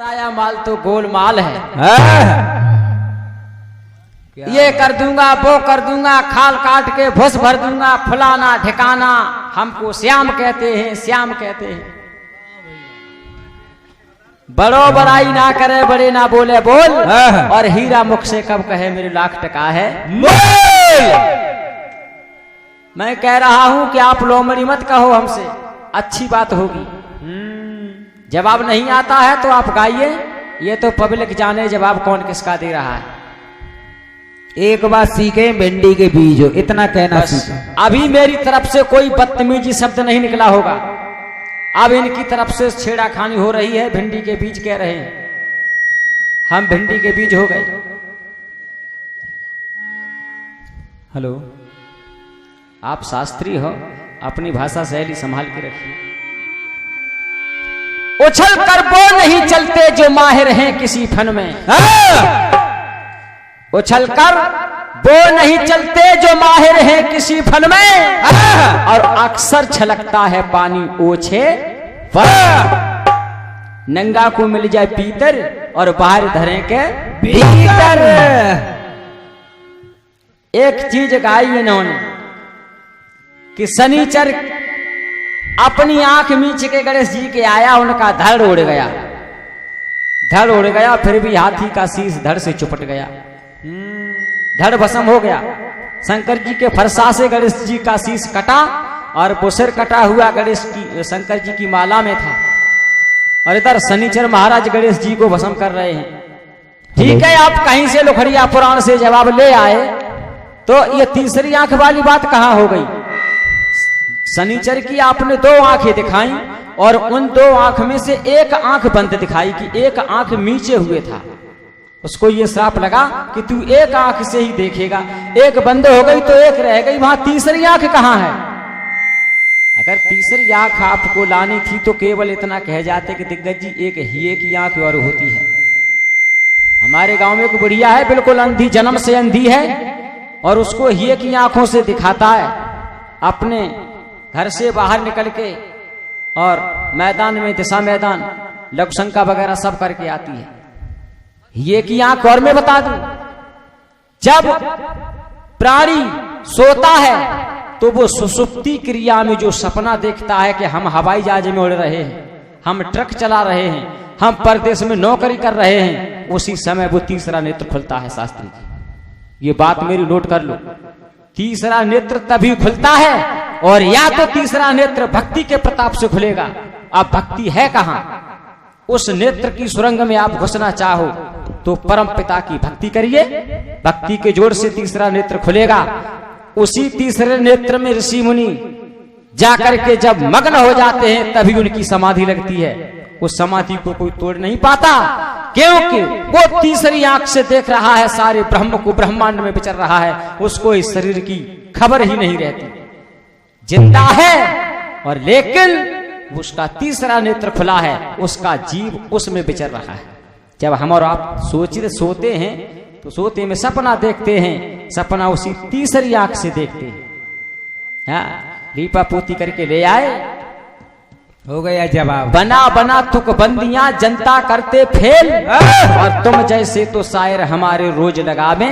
कराया माल तो गोलमाल है। ये कर दूंगा वो कर दूंगा, खाल काट के भुस भर दूंगा, फलाना ठिकाना, हमको श्याम कहते हैं, श्याम कहते हैं। बड़ो बड़ाई ना करे, बड़े ना बोले बोल, और हीरा मुख से कब कहे मेरे लाख टका है। मैं कह रहा हूं कि आप लोमड़ी मत कहो हमसे, अच्छी बात होगी। जवाब नहीं आता है तो आप गाइए, ये तो पब्लिक जाने जवाब कौन किसका दे रहा है। एक बात सीखे, भिंडी के बीज हो, इतना कहना सीखे। अभी मेरी तरफ से कोई बदतमीजी शब्द नहीं निकला होगा, अब इनकी तरफ से छेड़ाखानी हो रही है, भिंडी के बीज कह रहे हैं, हम भिंडी के बीज हो गए। हेलो, आप शास्त्री हो, अपनी भाषा शैली संभाल के रखिए। उछल कर वो नहीं चलते जो माहिर हैं किसी फन में, उछल कर वो नहीं चलते जो माहिर हैं किसी फन में, और अक्सर छलकता है पानी ओछे पर। नंगा को मिल जाए पीतर और बाहर धरे के भीतर। एक चीज गाई इन्होंने कि शनिचर अपनी आंख मीच के गणेश जी के आया, उनका धड़ उड़ गया, धड़ उड़ गया, फिर भी हाथी का शीश धड़ से चुपट गया, धड़ भस्म हो गया। शंकर जी के फरसा से गणेश जी का शीश कटा, और वो सिर कटा हुआ गणेश की शंकर जी की माला में था, और इधर शनिचर महाराज गणेश जी को भस्म कर रहे हैं। ठीक है, आप कहीं से लोखड़िया पुराण से जवाब ले आए, तो ये तीसरी आंख वाली बात कहां हो गई। शनिचर की आपने दो आंखें दिखाई, और उन दो आंख में से एक आंख बंद दिखाई कि एक आंख नीचे हुए था। उसको ये श्राप लगा कि तू एक आंख से ही देखेगा, एक बंद हो गई तो एक रह गई, वहां तीसरी आंख कहां है। अगर तीसरी आंख आपको लानी थी तो केवल इतना कह जाते कि दिग्गज जी एक हिये की आंख और होती है। हमारे गांव में एक बुढ़िया है, बिल्कुल अंधी, जन्म से अंधी है, और उसको हिये की आंखों से दिखाता है। अपने घर से बाहर निकल के और मैदान में, दिशा मैदान, लघुशंका वगैरह सब करके आती है। ये की आंख और मैं बता दूं, जब प्राणी सोता है तो वो सुसुप्ति क्रिया में जो सपना देखता है कि हम हवाई जहाज में उड़ रहे हैं, हम ट्रक चला रहे हैं, हम परदेश में नौकरी कर रहे हैं, उसी समय वो तीसरा नेत्र खुलता है। शास्त्री जी, ये बात मेरी नोट कर लो, तीसरा नेत्र तभी खुलता है, और या तो तीसरा नेत्र भक्ति के प्रताप से खुलेगा। अब भक्ति है कहां, उस नेत्र की सुरंग में आप घुसना चाहो तो परम पिता की भक्ति करिए, भक्ति के जोर से तीसरा नेत्र खुलेगा। उसी तीसरे नेत्र में ऋषि मुनि जाकर के जब मग्न हो जाते हैं तभी उनकी समाधि लगती है। उस समाधि को कोई तोड़ नहीं पाता, क्योंकि वो तीसरी आंख से देख रहा है, सारे ब्रह्म को, ब्रह्मांड में विचर रहा है, उसको इस शरीर की खबर ही नहीं रहती। जिंदा है और लेकिन उसका तीसरा नेत्र खुला है, उसका जीव उसमें विचर रहा है। जब हम और आप सोते हैं तो सोते में सपना देखते हैं, सपना उसी तीसरी आंख से देखते हैं। हाँ, लीपा पोती करके ले आए, हो गया जवाब। बना बना तुक बंदियां जनता करते फेल, और तुम जैसे तो शायर हमारे रोज लगावे।